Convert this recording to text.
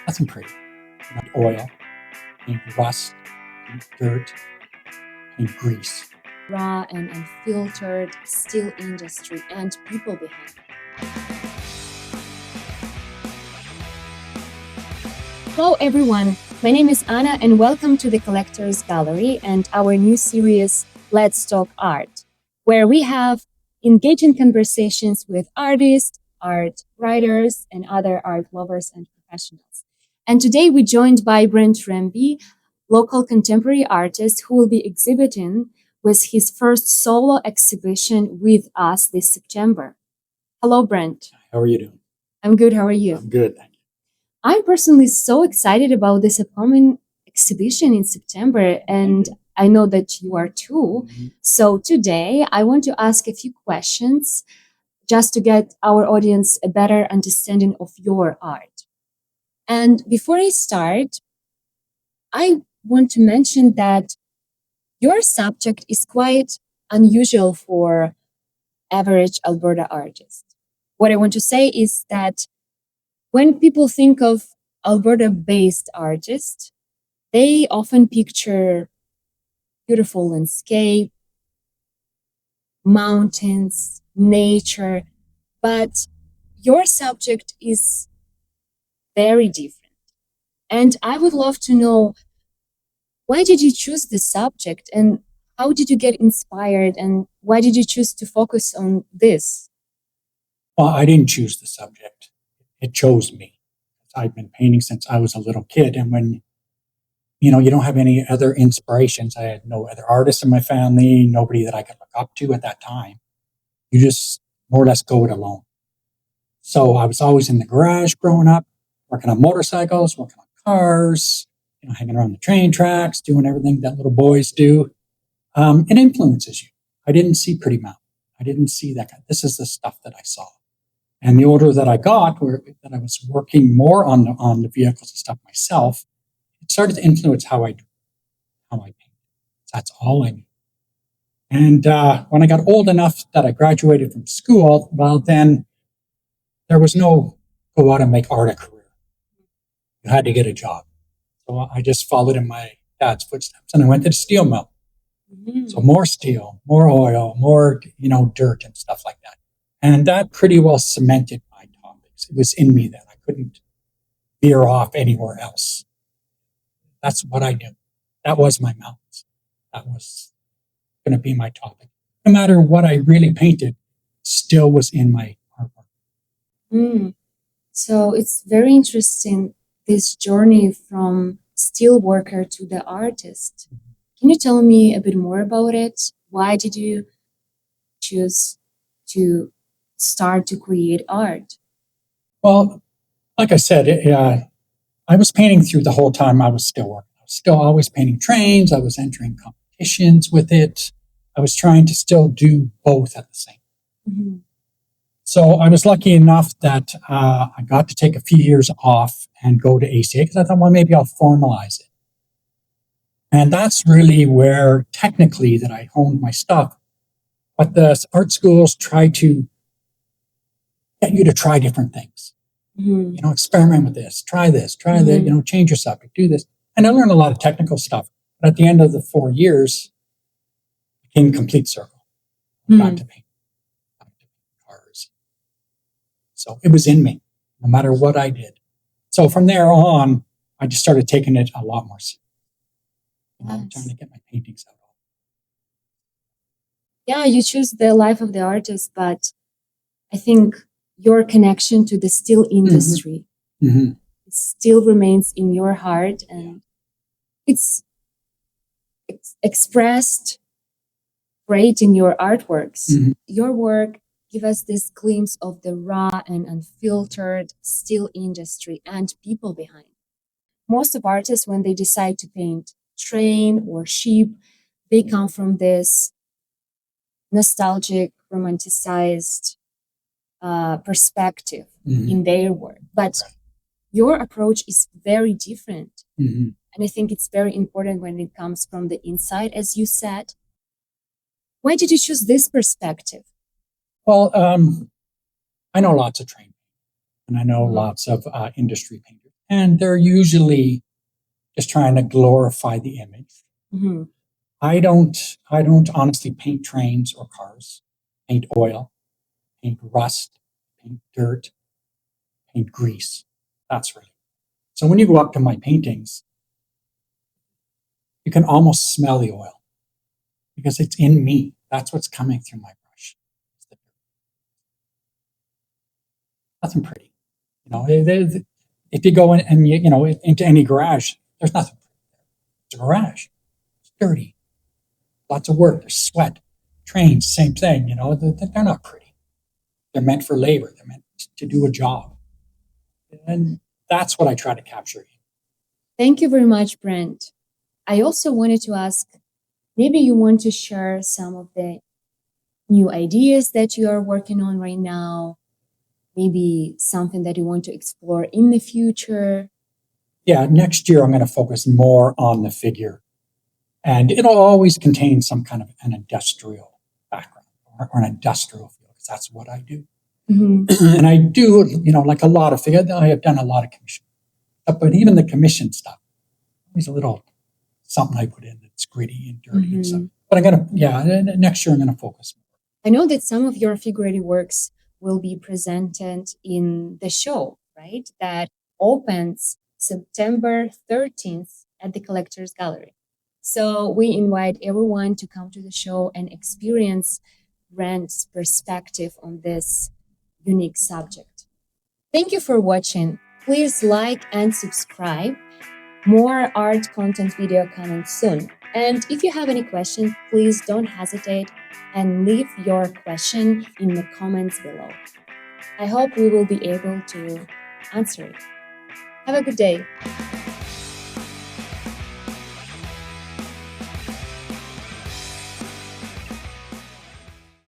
Nothing pretty. Not oil, and rust, and dirt, and grease. Raw and unfiltered steel industry and people behind. Hello everyone, my name is Anna and welcome to the Collectors Gallery and our new series, Let's Talk Art, where we have engaging conversations with artists, art writers, and other art lovers and professionals. And today we're joined by Brent Rambie, local contemporary artist who will be exhibiting with his first solo exhibition with us this September. Hello, Brent. How are you doing? I'm good. How are you? I'm good, thank you. I'm personally so excited about this upcoming exhibition in September, and I know that you are too. So today I want to ask a few questions just to get our audience a better understanding of your art. And before I start, I want to mention that your subject is quite unusual for average Alberta artists. What I want to say is that when people think of Alberta-based artists, they often picture beautiful landscape, mountains, nature, but your subject is very different. And I would love to know, why did you choose this subject and how did you get inspired and why did you choose to focus on this? Well, I didn't choose the subject. It chose me. I've been painting since I was a little kid. And when, you don't have any other inspirations, I had no other artists in my family, nobody that I could look up to at that time. You just more or less go it alone. So I was always in the garage growing up, working on motorcycles, working on cars, hanging around the train tracks, doing everything that little boys do. It influences you. I didn't see Pretty Mountain. I didn't see that. This is the stuff that I saw. And the older that I got, that I was working more on the vehicles and stuff myself, it started to influence how I paint. That's all I knew. And when I got old enough that I graduated from school, well, then there was no go out and make art a career. You had to get a job. So I just followed in my dad's footsteps, and I went to the steel mill. Mm-hmm. So more steel, more oil, more dirt and stuff like that. And that pretty well cemented my topics. It was in me then. I couldn't veer off anywhere else. That's what I did. That was my mountains. That was going to be my topic. No matter what I really painted, still was in my artwork. So it's very interesting, this journey from steel worker to the artist. Can you tell me a bit more about it? Why did you choose to start to create art? Well, like I said, I was painting through the whole time I was still working. I was still always painting trains. I was entering competitions with it. I was trying to still do both at the same time. Mm-hmm. So I was lucky enough that I got to take a few years off and go to ACA because I thought, well, maybe I'll formalize it. And that's really where technically that I honed my stuff. But the art schools try to get you to try different things. Mm-hmm. Experiment with this, try that, change your subject, do this. And I learned a lot of technical stuff. But at the end of the 4 years, it came complete circle. Back to paint, cars. So it was in me, no matter what I did. So from there on, I just started taking it a lot more seriously. Trying to get my paintings out. Yeah, you choose the life of the artist, but I think your connection to the steel industry still remains in your heart, and it's expressed great in your artworks. Your work gives us this glimpse of the raw and unfiltered steel industry and people behind. Most of artists, when they decide to paint train or ship, they come from this nostalgic, romanticized perspective in their work. But your approach is very different. And I think it's very important when it comes from the inside, as you said. Why did you choose this perspective? Well, I know lots of train, and I know lots of industry painters. and they're usually just trying to glorify the image. Mhm. I don't honestly paint trains or cars, paint oil, paint rust, paint dirt, paint grease. That's really. So when you go up to my paintings, you can almost smell the oil because it's in me. That's what's coming through my brush. Nothing pretty. You know, if you go in and into any garage, there's nothing pretty there. It's a garage. It's dirty. Lots of work. There's sweat. Trains, same thing. You know, they're not pretty. They're meant for labor. They're meant to do a job. And that's what I try to capture. Thank you very much, Brent. I also wanted to ask, maybe you want to share some of the new ideas that you are working on right now, maybe something that you want to explore in the future. Yeah, next year I'm going to focus more on the figure, and it'll always contain some kind of an industrial background or an industrial feel because that's what I do. Mhm. And I do, like a lot of figure. I have done a lot of commission, but even the commission stuff, there's a little something I put in that's gritty and dirty and stuff. But next year I'm going to focus. I know that some of your figurative works will be presented in the show, right? That opens September 13th at the Collectors Gallery. So we invite everyone to come to the show and experience Brent's perspective on this unique subject. Thank you for watching. Please like and subscribe. More art content video coming soon. And if you have any questions, please don't hesitate and leave your question in the comments below. I hope we will be able to answer it. Have a good day.